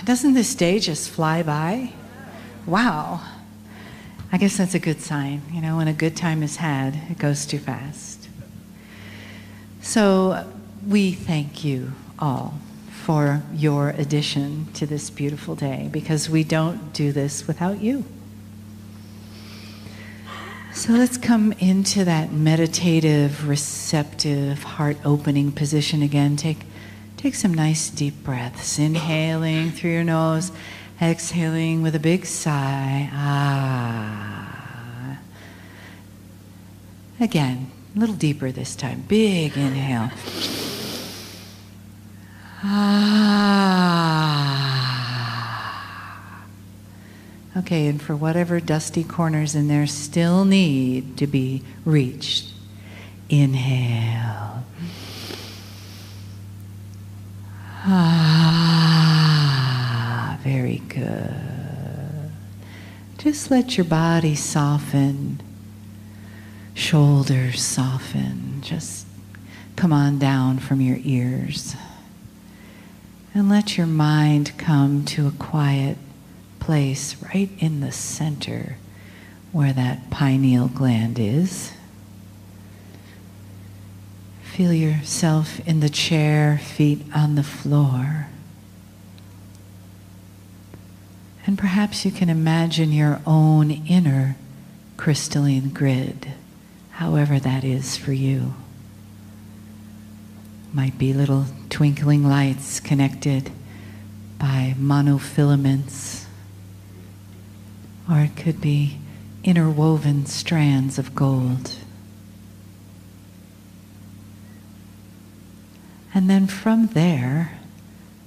Doesn't this day just fly by? Wow. I guess that's a good sign. You know, when a good time is had, it goes too fast. So we thank you all for your addition to this beautiful day, because we don't do this without you. So let's come into that meditative, receptive, heart-opening position again. Take some nice deep breaths, inhaling through your nose, exhaling with a big sigh. Ah. Again, a little deeper this time. Big inhale. Ah. Okay, and for whatever dusty corners in there still need to be reached, inhale. Ah, very good. Just let your body soften, shoulders soften, just come on down from your ears. And let your mind come to a quiet place right in the center where that pineal gland is. Feel yourself in the chair, feet on the floor. And perhaps you can imagine your own inner crystalline grid, however that is for you. Might be little twinkling lights connected by monofilaments, or it could be interwoven strands of gold. And then from there,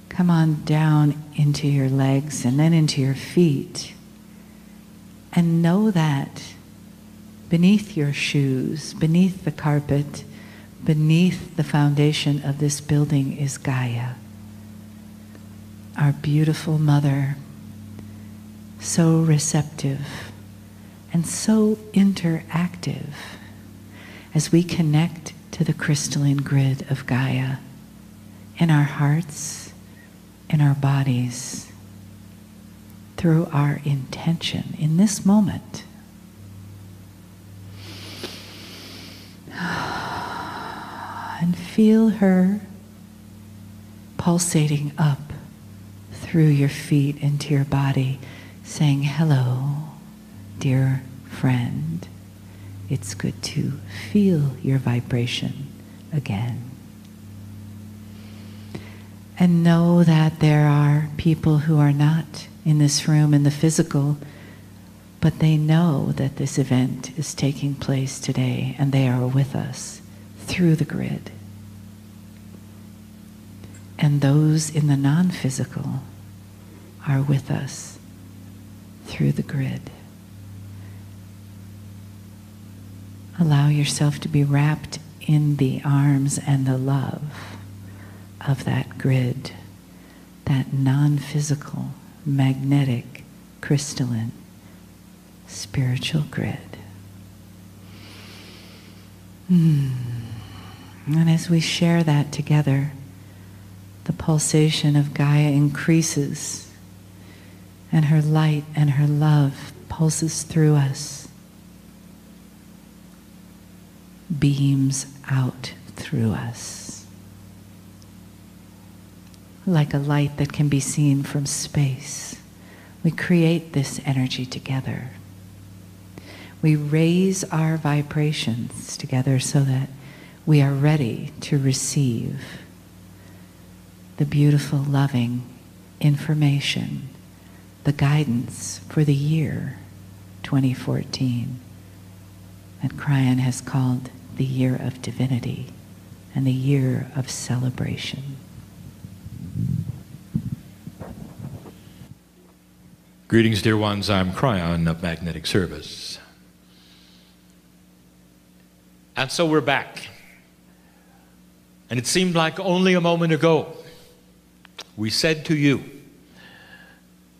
come on down into your legs and then into your feet. And know that beneath your shoes, beneath the carpet, beneath the foundation of this building is Gaia, our beautiful mother, so receptive and so interactive as we connect to the crystalline grid of Gaia in our hearts, in our bodies, through our intention in this moment. And feel her pulsating up through your feet into your body, saying, "Hello, dear friend. It's good to feel your vibration again." And know that there are people who are not in this room in the physical, but they know that this event is taking place today, and they are with us through the grid. And those in the non-physical are with us through the grid. Allow yourself to be wrapped in the arms and the love of that grid, that non-physical, magnetic, crystalline, spiritual grid. And as we share that together, the pulsation of Gaia increases, and her light and her love pulses through us, beams out through us, like a light that can be seen from space. We create this energy together. We raise our vibrations together so that we are ready to receive the beautiful, loving information, the guidance for the year 2014 that Kryon has called the year of divinity and the year of celebration. Greetings, dear ones. I'm Kryon of Magnetic Service. And so we're back. And it seemed like only a moment ago we said to you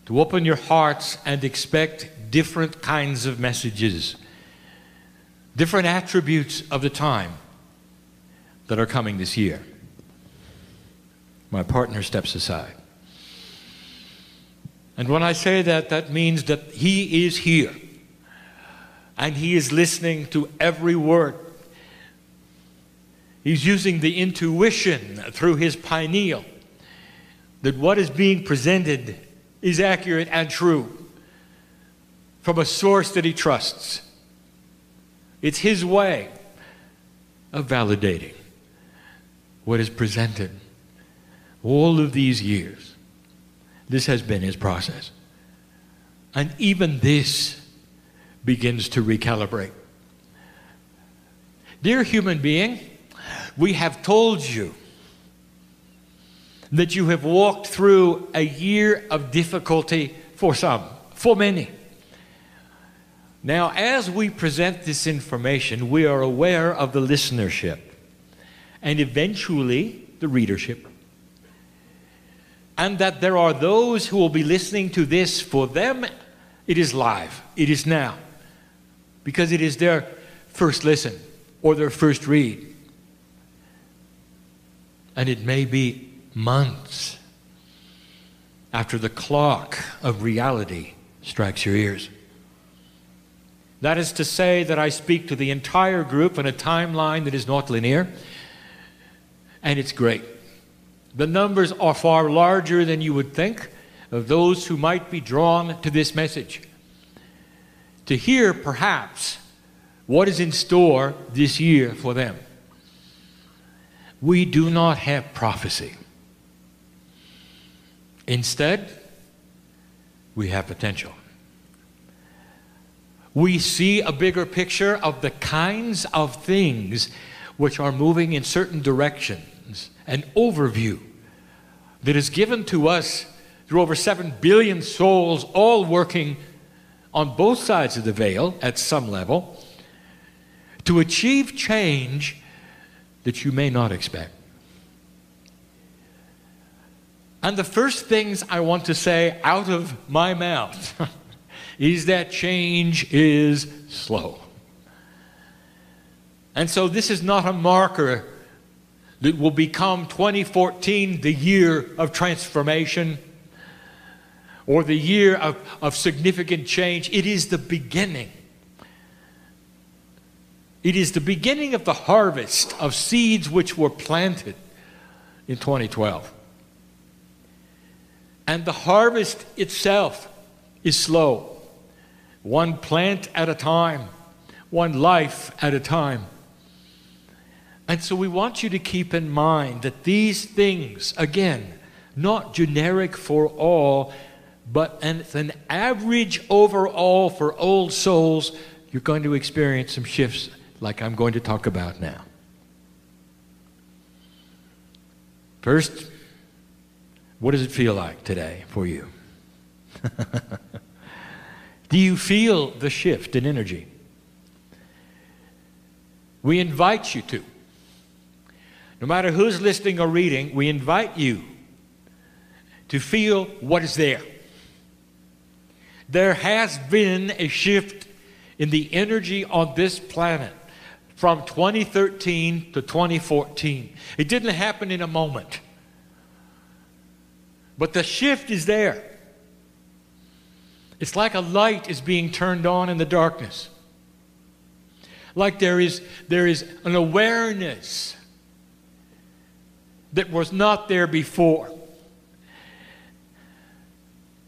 to open your hearts and expect different kinds of messages, different attributes of the time that are coming this year. My partner steps aside. And when I say that, that means that He is here. And He is listening to every word. He's using the intuition through His pineal that what is being presented is accurate and true from a source that He trusts. It's His way of validating what is presented. All of these years, this has been His process. And even this begins to recalibrate. Dear human being, we have told you that you have walked through a year of difficulty for some, for many. Now, as we present this information, we are aware of the listenership and eventually the readership. And that there are those who will be listening to this. For them, it is live. It is now. Because it is their first listen or their first read. And it may be months after the clock of reality strikes your ears. That is to say that I speak to the entire group in a timeline that is not linear. And it's great. The numbers are far larger than you would think of those who might be drawn to this message. To hear, perhaps, what is in store this year for them. We do not have prophecy. Instead, we have potential. We see a bigger picture of the kinds of things which are moving in certain directions, an overview that is given to us through over 7 billion souls, all working on both sides of the veil at some level, to achieve change that you may not expect. And the first things I want to say out of my mouth is that change is slow. And so this is not a marker that will become 2014 the year of transformation or the year of significant change. It is the beginning. It is the beginning of the harvest of seeds which were planted in 2012. And the harvest itself is slow. One plant at a time, one life at a time. And so we want you to keep in mind that these things, again, not generic for all, but an average overall for old souls, you're going to experience some shifts like I'm going to talk about now. First, what does it feel like today for you? Do you feel the shift in energy? We invite you to. No matter who's listening or reading, we invite you to feel what is there. There has been a shift in the energy on this planet from 2013 to 2014. It didn't happen in a moment. But the shift is there. It's like a light is being turned on in the darkness. Like there is an awareness that was not there before.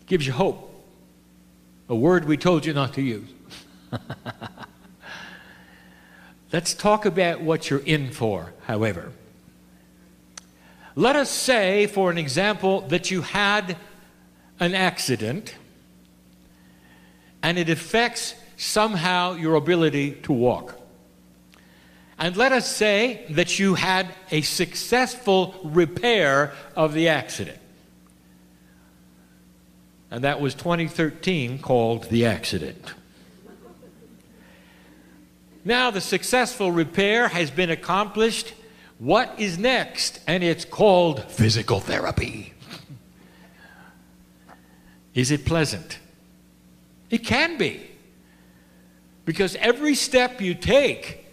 Gives you hope. A word we told you not to use. Let's talk about what you're in for, however. Let us say, for an example, that you had an accident and it affects somehow your ability to walk. And let us say that you had a successful repair of the accident. And that was 2013, called the accident. Now the successful repair has been accomplished. What is next? And it's called physical therapy. Is it pleasant? It can be. Because every step you take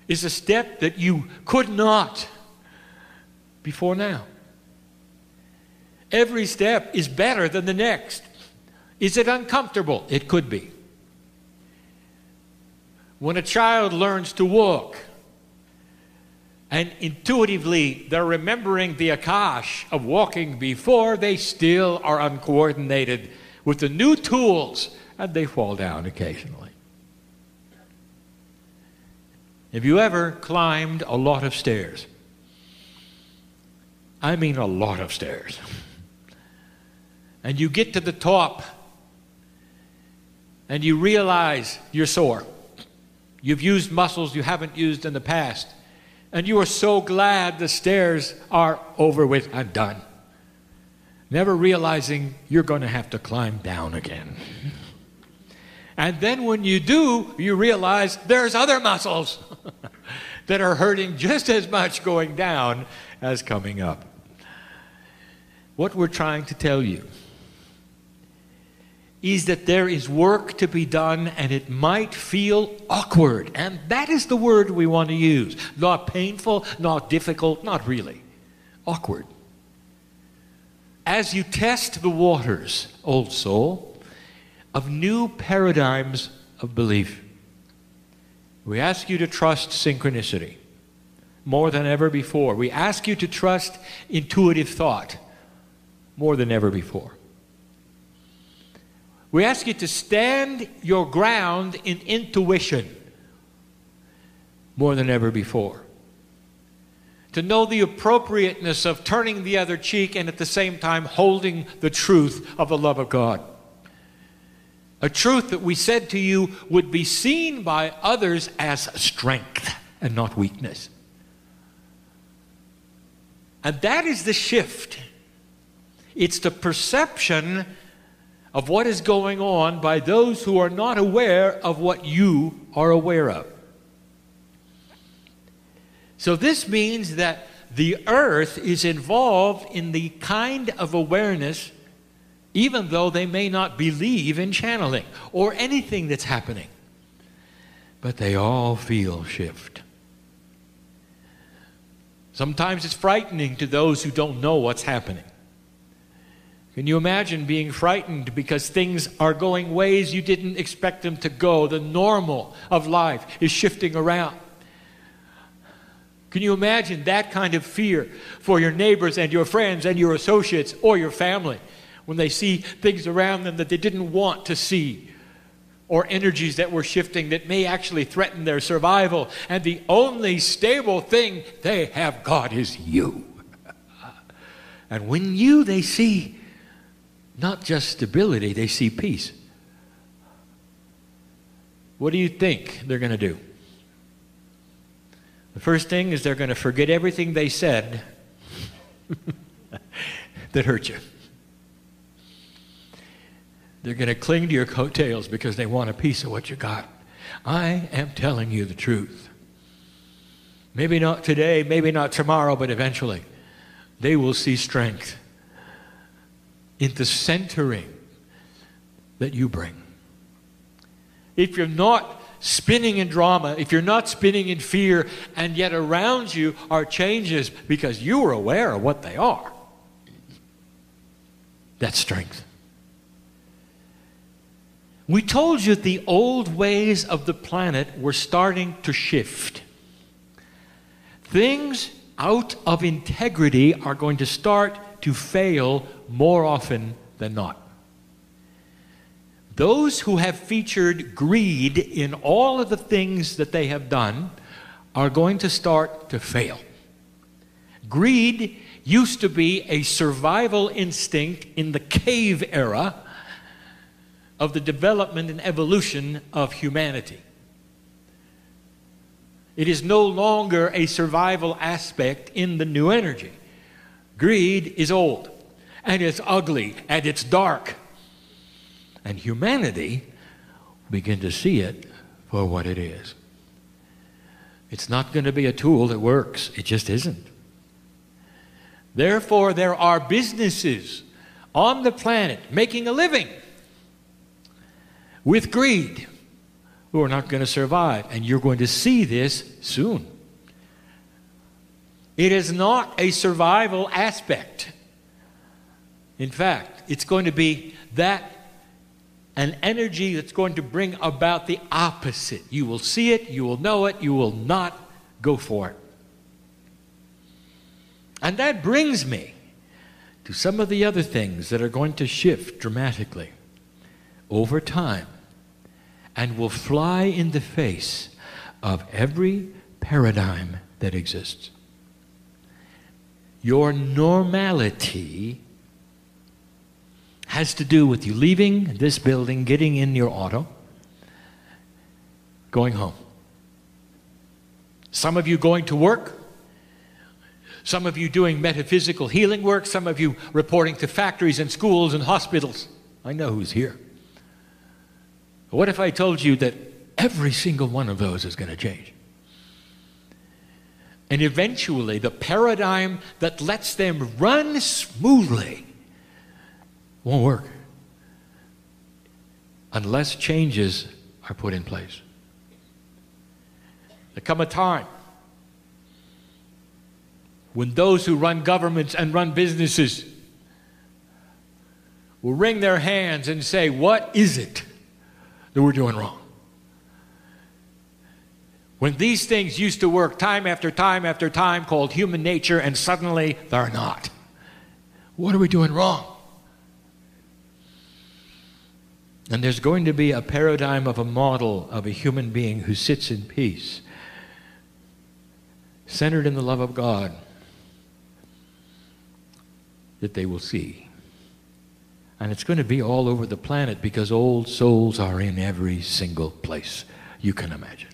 is a step that you could not before now. Every step is better than the next. Is it uncomfortable? It could be. When a child learns to walk, and intuitively they're remembering the akash of walking before, they still are uncoordinated with the new tools, and they fall down occasionally. Have you ever climbed a lot of stairs? I mean a lot of stairs. And you get to the top, and you realize you're sore. You've used muscles you haven't used in the past. And you are so glad the stairs are over with and done, never realizing you're going to have to climb down again. And then when you do, you realize there's other muscles that are hurting just as much going down as coming up. What we're trying to tell you is that there is work to be done, and it might feel awkward. And that is the word we want to use. Not painful, not difficult, not really. Awkward. As you test the waters, old soul, of new paradigms of belief, we ask you to trust synchronicity more than ever before. We ask you to trust intuitive thought more than ever before. We ask you to stand your ground in intuition more than ever before. To know the appropriateness of turning the other cheek and at the same time holding the truth of the love of God. A truth that we said to you would be seen by others as strength and not weakness. And that is the shift. It's the perception of what is going on by those who are not aware of what you are aware of. So this means that the earth is involved in the kind of awareness, even though they may not believe in channeling or anything that's happening. But they all feel shift. Sometimes it's frightening to those who don't know what's happening. Can you imagine being frightened because things are going ways you didn't expect them to go? The normal of life is shifting around. Can you imagine that kind of fear for your neighbors and your friends and your associates or your family when they see things around them that they didn't want to see, or energies that were shifting that may actually threaten their survival, and the only stable thing they have got is you. And when they see not just stability, they see peace. What do you think they're going to do? The first thing is they're going to forget everything they said that hurt you. They're going to cling to your coattails because they want a piece of what you got. I am telling you the truth. Maybe not today, maybe not tomorrow, but eventually they will see strength in the centering that you bring. If you're not spinning in drama, if you're not spinning in fear, and yet around you are changes because you are aware of what they are, that's strength. We told you the old ways of the planet were starting to shift. Things out of integrity are going to start to fail more often than not. Those who have featured greed in all of the things that they have done are going to start to fail. Greed used to be a survival instinct in the cave era of the development and evolution of humanity. It is no longer a survival aspect in the new energy. Greed is old, and it's ugly, and it's dark. And humanity begin to see it for what it is. It's not going to be a tool that works. It just isn't. Therefore, there are businesses on the planet making a living with greed who are not going to survive. And you're going to see this soon. It is not a survival aspect. In fact, it's going to be that an energy that's going to bring about the opposite. You will see it, you will know it, you will not go for it. And that brings me to some of the other things that are going to shift dramatically over time and will fly in the face of every paradigm that exists. Your normality has to do with you leaving this building, getting in your auto, going home. Some of you going to work, some of you doing metaphysical healing work, some of you reporting to factories and schools and hospitals. I know who's here. What if I told you that every single one of those is going to change? And eventually, the paradigm that lets them run smoothly won't work unless changes are put in place. There come a time when those who run governments and run businesses will wring their hands and say, what is it that we're doing wrong? When these things used to work time after time after time, called human nature, and suddenly they're not. What are we doing wrong? And there's going to be a paradigm of a model of a human being who sits in peace, centered in the love of God, that they will see. And it's going to be all over the planet because old souls are in every single place you can imagine.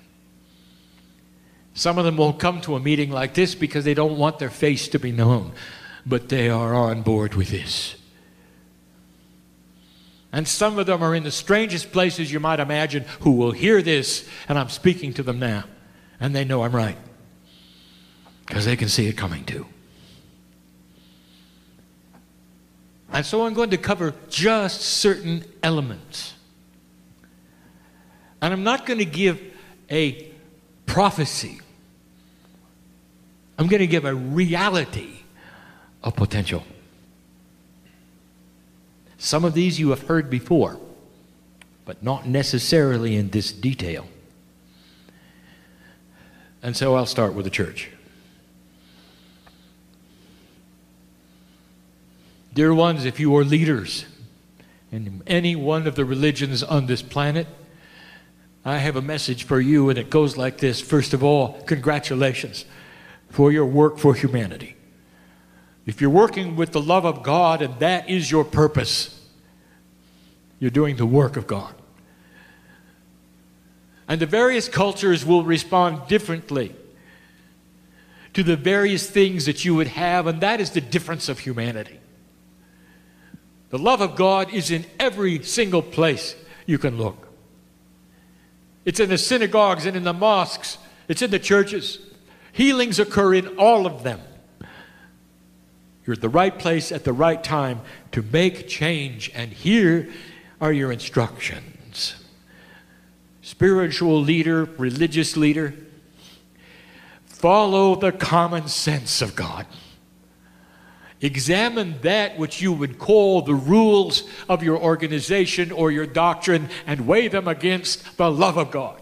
Some of them won't come to a meeting like this because they don't want their face to be known, but they are on board with this. And some of them are in the strangest places you might imagine who will hear this, and I'm speaking to them now, and they know I'm right because they can see it coming too. And so I'm going to cover just certain elements. And I'm not going to give a prophecy. I'm going to give a reality of potential. Some of these you have heard before, but not necessarily in this detail. And so I'll start with the church. Dear ones, if you are leaders in any one of the religions on this planet, I have a message for you, and it goes like this. First of all, congratulations for your work for humanity. If you're working with the love of God and that is your purpose, you're doing the work of God. And the various cultures will respond differently to the various things that you would have, and that is the difference of humanity. The love of God is in every single place you can look. It's in the synagogues and in the mosques. It's in the churches. Healings occur in all of them. You're at the right place at the right time to make change. And here are your instructions. Spiritual leader, religious leader, follow the common sense of God. Examine that which you would call the rules of your organization or your doctrine and weigh them against the love of God.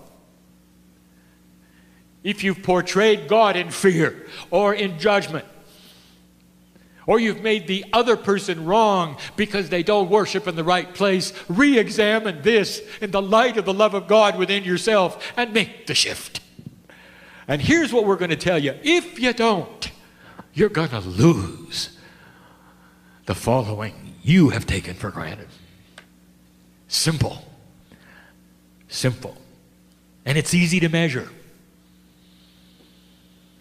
If you've portrayed God in fear or in judgment, or you've made the other person wrong because they don't worship in the right place, re-examine this in the light of the love of God within yourself and make the shift. And here's what we're going to tell you. If you don't, you're going to lose the following you have taken for granted. Simple. Simple. And it's easy to measure.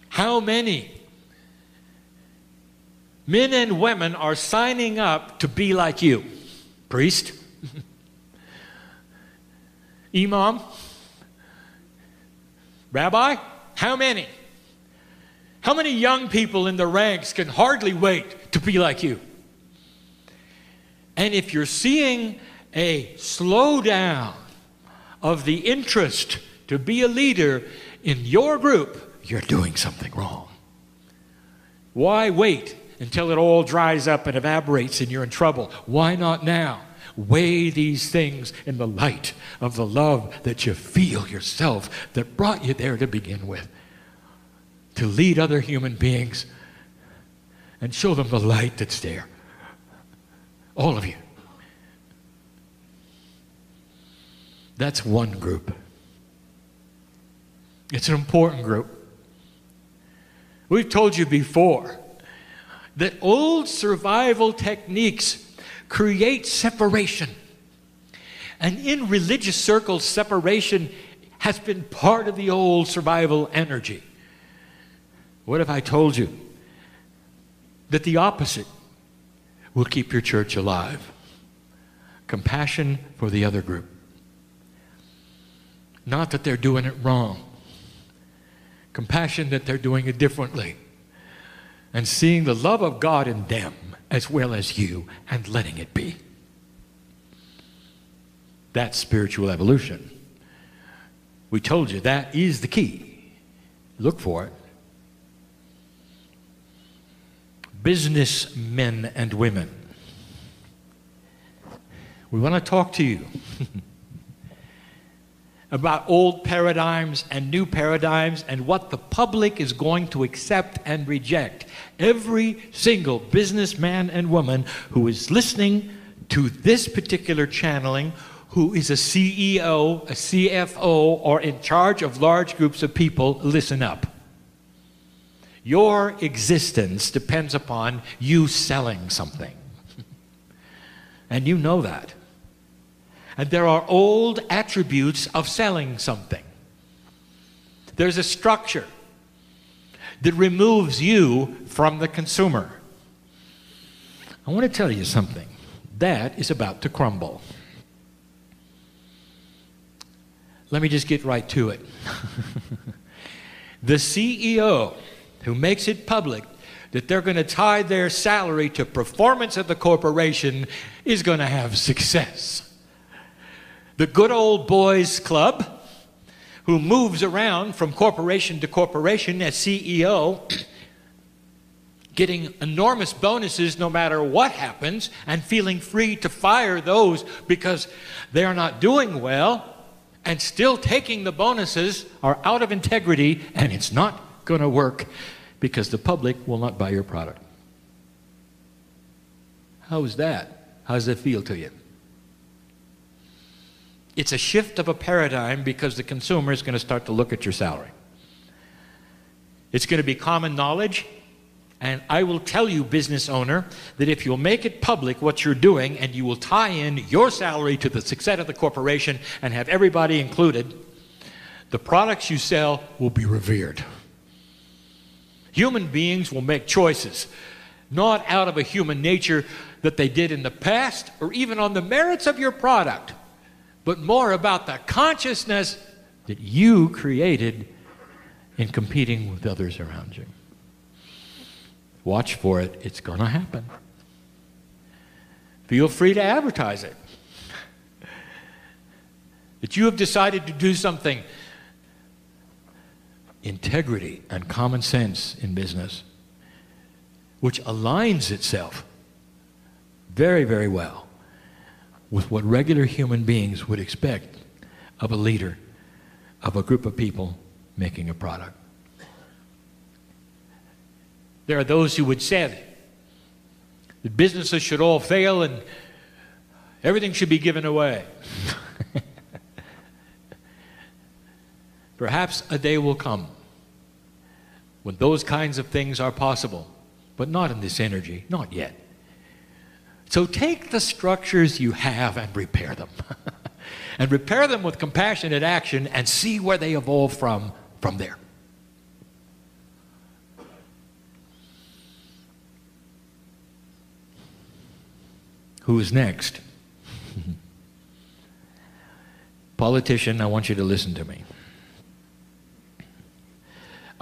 How many men and women are signing up to be like you? Priest? Imam? Rabbi? How many? How many young people in the ranks can hardly wait to be like you? And if you're seeing a slowdown of the interest to be a leader in your group, you're doing something wrong. Why wait until it all dries up and evaporates and you're in trouble? Why not now? weigh these things in the light of the love that you feel yourself that brought you there to begin with. To lead other human beings and show them the light that's there. All of you. That's one group. It's an important group. We've told you before that old survival techniques create separation. And in religious circles, separation has been part of the old survival energy. What if I told you that the opposite will keep your church alive? Compassion for the other group. Not that they're doing it wrong. Compassion that they're doing it differently. And seeing the love of God in them as well as you and letting it be. That's spiritual evolution. We told you that is the key. Look for it. Businessmen and women. We want to talk to you about old paradigms and new paradigms and what the public is going to accept and reject. Every single businessman and woman who is listening to this particular channeling, who is a CEO, a CFO, or in charge of large groups of people, listen up. Your existence depends upon you selling something. And you know that. And there are old attributes of selling something. There's a structure that removes you from the consumer. I want to tell you something. That is about to crumble. Let me just get right to it. The CEO who makes it public that they're going to tie their salary to performance of the corporation is going to have success. The good old boys club, who moves around from corporation to corporation as CEO, getting enormous bonuses no matter what happens, and feeling free to fire those because they're not doing well, and still taking the bonuses, are out of integrity, and it's not going to work because the public will not buy your product. How is that? How does it feel to you? It's a shift of a paradigm because the consumer is going to start to look at your salary. It's going to be common knowledge, and I will tell you, business owner, that if you'll make it public what you're doing and you will tie in your salary to the success of the corporation and have everybody included, the products you sell will be revered. Human beings will make choices, not out of a human nature that they did in the past or even on the merits of your product, but more about the consciousness that you created in competing with others around you. Watch for it. It's going to happen. Feel free to advertise it. That you have decided to do something. Integrity and common sense in business, which aligns itself very, very well with what regular human beings would expect of a leader, of a group of people making a product. There are those who would say that businesses should all fail and everything should be given away. Perhaps a day will come when those kinds of things are possible, but not in this energy, not yet. So take the structures you have and repair them. And repair them with compassionate action and see where they evolve from there. Who is next? Politician, I want you to listen to me.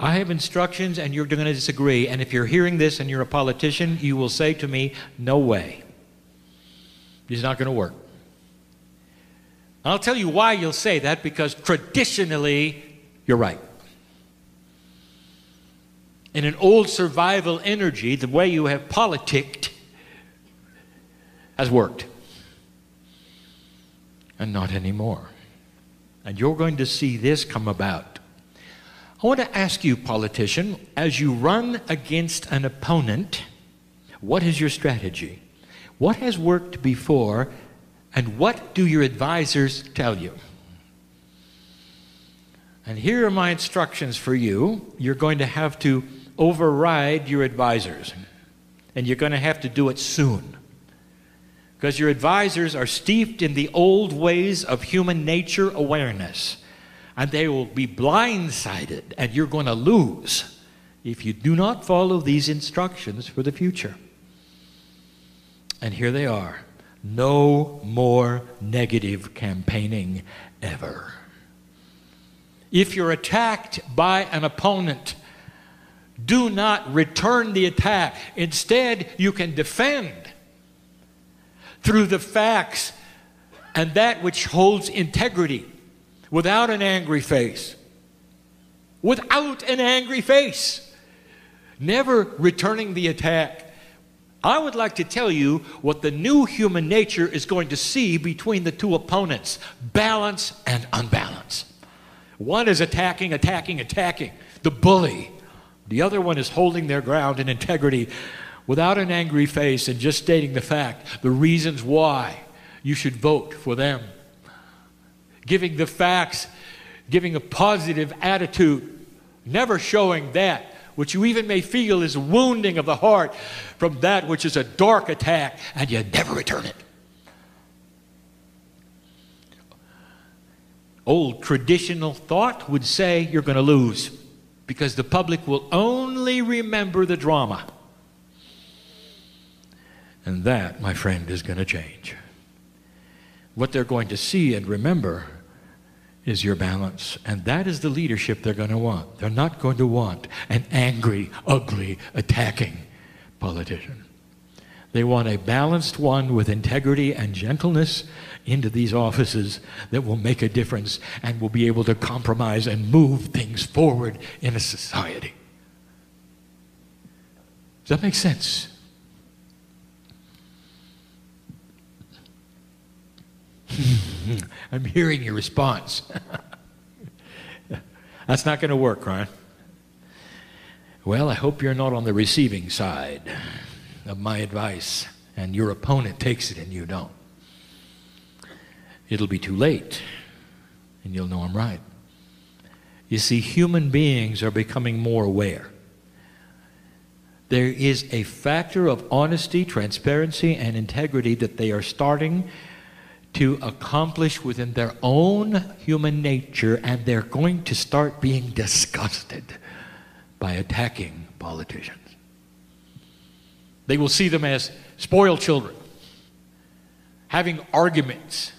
I have instructions and you're going to disagree, and if you're hearing this and you're a politician, you will say to me, no way. It's not going to work. I'll tell you why you'll say that, because traditionally, you're right. In an old survival energy, the way you have politicked has worked. and not anymore. And you're going to see this come about. I want to ask you, politician, as you run against an opponent, what is your strategy? What has worked before, and what do your advisors tell you? And here are my instructions for you. You're going to have to override your advisors, and you're going to have to do it soon. Because your advisors are steeped in the old ways of human nature awareness. And they will be blindsided, and you're going to lose if you do not follow these instructions for the future. And here they are. No more negative campaigning ever. If you're attacked by an opponent, do not return the attack. Instead, you can defend through the facts and that which holds integrity, without an angry face. Without an angry face. Never returning the attack. I would like to tell you what the new human nature is going to see between the two opponents. Balance and unbalance. One is attacking, the bully. The other one is holding their ground in integrity without an angry face and just stating the fact, the reasons why you should vote for them. Giving the facts, giving a positive attitude, never showing that which you even may feel is a wounding of the heart from that which is a dark attack, and you never return it. Old traditional thought would say you're going to lose because the public will only remember the drama. And that, my friend, is going to change. What they're going to see and remember is your balance. And that is the leadership they're going to want. They're not going to want an angry, ugly, attacking politician. They want a balanced one with integrity and gentleness into these offices that will make a difference and will be able to compromise and move things forward in a society. Does that make sense? I'm hearing your response. That's not going to work, Kryon. Well, I hope you're not on the receiving side of my advice and your opponent takes it and you don't. It'll be too late and you'll know I'm right. You see, human beings are becoming more aware. There is a factor of honesty, transparency, and integrity that they are starting to accomplish within their own human nature, and they're going to start being disgusted by attacking politicians. They will see them as spoiled children, having arguments.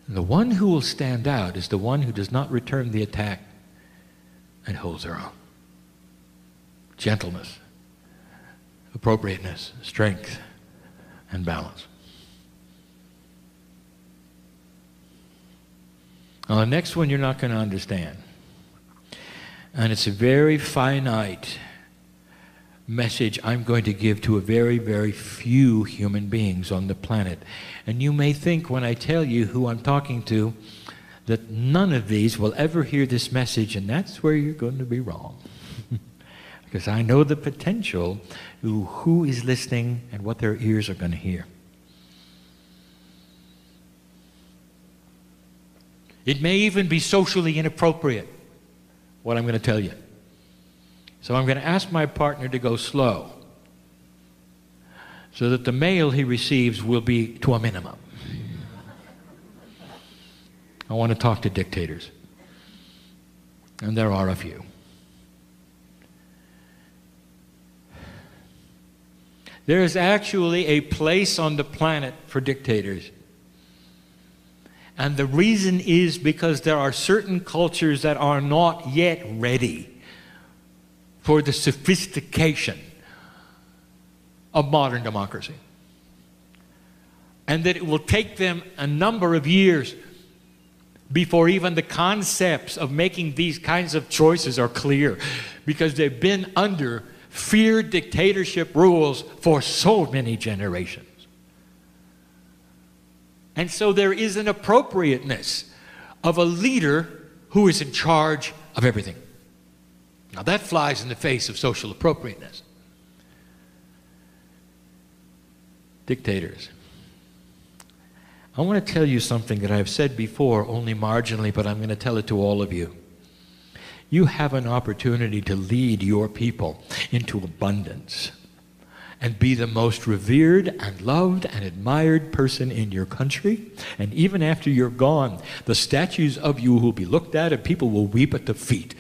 And the one who will stand out is the one who does not return the attack and holds their own. Gentleness, appropriateness, strength, and balance. Now, the next one you're not going to understand. And it's a very finite message I'm going to give to a very, very few human beings on the planet. And you may think when I tell you who I'm talking to that none of these will ever hear this message, and that's where you're going to be wrong. Because I know the potential who is listening and what their ears are going to hear. It may even be socially inappropriate, what I'm going to tell you. So I'm going to ask my partner to go slow so that the mail he receives will be to a minimum. I want to talk to dictators. And there are a few. There is actually a place on the planet for dictators. And the reason is because there are certain cultures that are not yet ready for the sophistication of modern democracy. And that it will take them a number of years before even the concepts of making these kinds of choices are clear, because they've been under fear dictatorship rules for so many generations. And so there is an appropriateness of a leader who is in charge of everything. Now that flies in the face of social appropriateness. Dictators. I want to tell you something that I've said before, only marginally, but I'm going to tell it to all of you. You have an opportunity to lead your people into abundance and be the most revered and loved and admired person in your country. And even after you're gone, the statues of you will be looked at and people will weep at the feet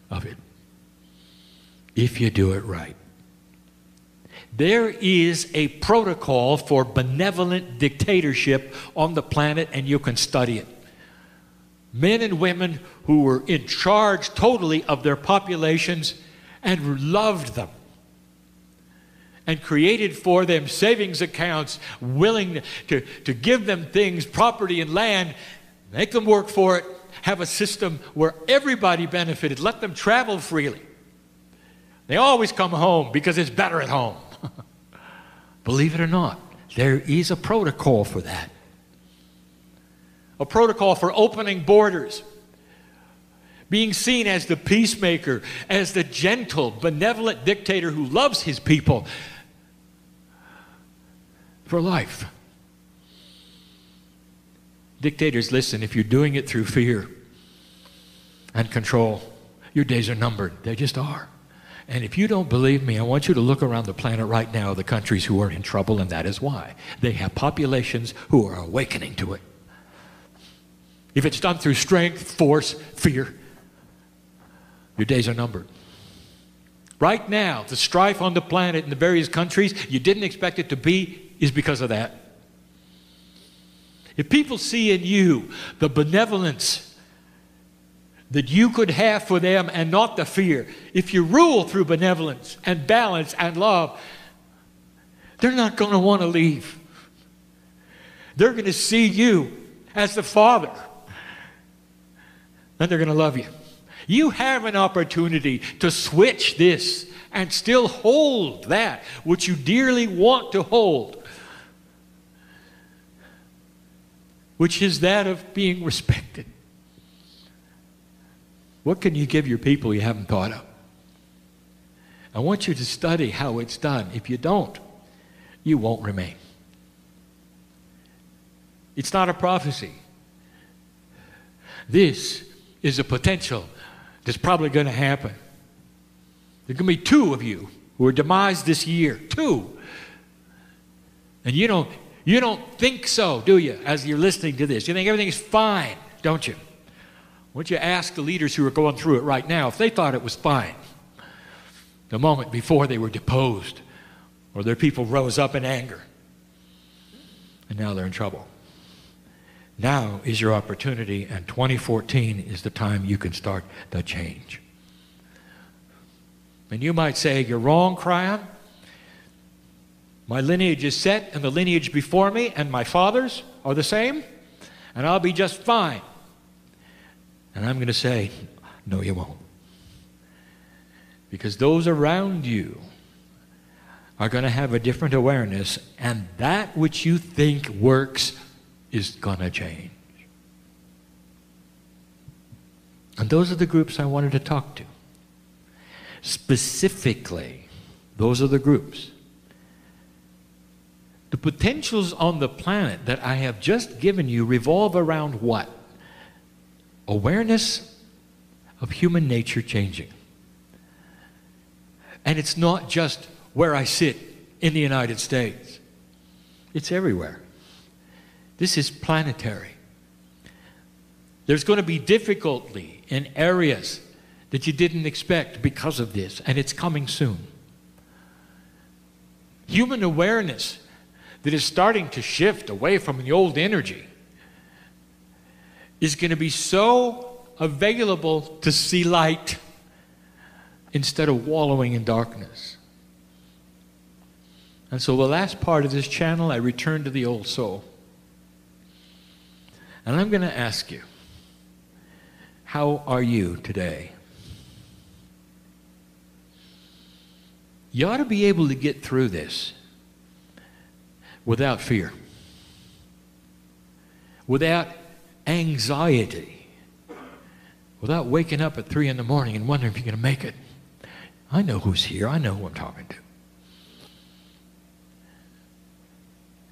of it, if you do it right. There is a protocol for benevolent dictatorship on the planet, and you can study it. Men and women who were in charge totally of their populations and loved them and created for them savings accounts, willing to give them things, property and land, make them work for it, have a system where everybody benefited, let them travel freely. They always come home because it's better at home. Believe it or not, there is a protocol for that. A protocol for opening borders, being seen as the peacemaker, as the gentle, benevolent dictator who loves his people for life. Dictators, listen, if you're doing it through fear and control, your days are numbered. They just are. And if you don't believe me, I want you to look around the planet right now, the countries who are in trouble, and that is why. They have populations who are awakening to it. If it's done through strength, force, fear, your days are numbered. Right now, the strife on the planet in the various countries you didn't expect it to be is because of that. If people see in you the benevolence that you could have for them and not the fear, if you rule through benevolence and balance and love, they're not going to want to leave. They're going to see you as the Father, and they're going to love you. You have an opportunity to switch this and still hold that which you dearly want to hold, which is that of being respected. What can you give your people you haven't thought of? I want you to study how it's done. If you don't, you won't remain. It's not a prophecy. This is a potential that's probably going to happen. There are going to be 2 of you who are demised this year. 2. And you don't think so, do you, as you're listening to this? You think everything's fine, don't you? Why don't you ask the leaders who are going through it right now if they thought it was fine the moment before they were deposed or their people rose up in anger and now they're in trouble. Now is your opportunity, and 2014 is the time you can start the change. And you might say, you're wrong, Kryon. My lineage is set, and the lineage before me and my fathers are the same, and I'll be just fine. And I'm going to say, no, you won't. Because those around you are going to have a different awareness, and that which you think works is going to change. And those are the groups I wanted to talk to. Specifically, those are the groups. The potentials on the planet that I have just given you revolve around what? Awareness of human nature changing. And it's not just where I sit in the United States. It's everywhere. This is planetary. There's going to be difficulty in areas that you didn't expect because of this, and it's coming soon. Human awareness that is starting to shift away from the old energy is going to be so available to see light instead of wallowing in darkness. And so the last part of this channel, I return to the old soul. And I'm going to ask you, how are you today? You ought to be able to get through this without fear. without anxiety, without waking up at 3 in the morning and wondering if you're going to make it. I know who's here. I know who I'm talking to.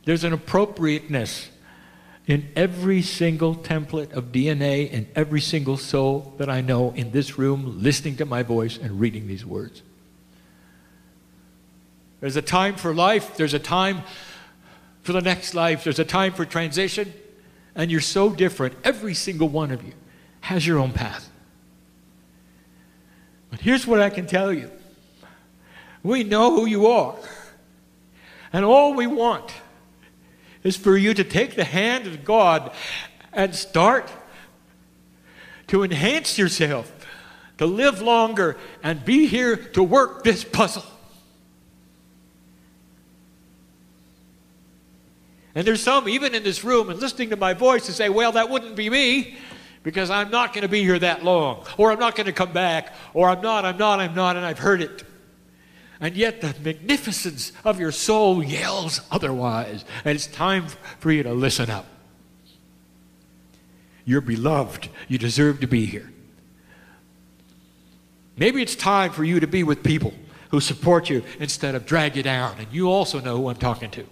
There's an appropriateness in every single template of DNA in every single soul that I know in this room, listening to my voice and reading these words. There's a time for life. There's a time for the next life. There's a time for transition. And you're so different. Every single one of you has your own path. But here's what I can tell you. We know who you are. And all we want is for you to take the hand of God and start to enhance yourself, to live longer and be here to work this puzzle. And there's some, even in this room, and listening to my voice, to say, well, that wouldn't be me, because I'm not going to be here that long, or I'm not going to come back, or I'm not, and I've heard it. And yet the magnificence of your soul yells otherwise, and it's time for you to listen up. You're beloved. You deserve to be here. Maybe it's time for you to be with people who support you instead of drag you down, and you also know who I'm talking to.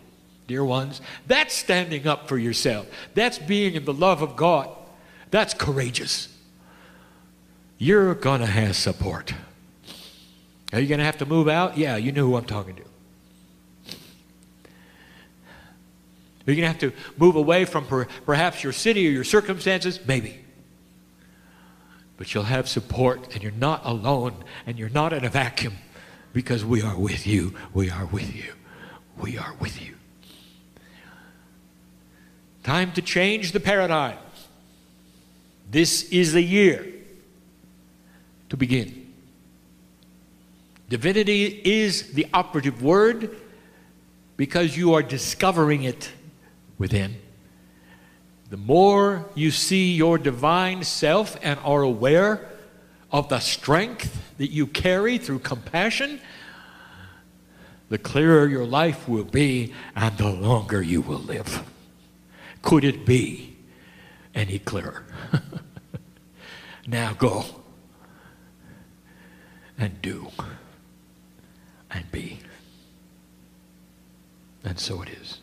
Dear ones, that's standing up for yourself. That's being in the love of God. That's courageous. You're going to have support. Are you going to have to move out? Yeah, you know who I'm talking to. Are you going to have to move away from perhaps your city or your circumstances? Maybe. But you'll have support, and you're not alone, and you're not in a vacuum, because we are with you. We are with you. We are with you. Time to change the paradigm. This is the year to begin. Divinity is the operative word because you are discovering it within. The more you see your divine self and are aware of the strength that you carry through compassion, the clearer your life will be and the longer you will live. Could it be any clearer? Now go and do and be. And so it is.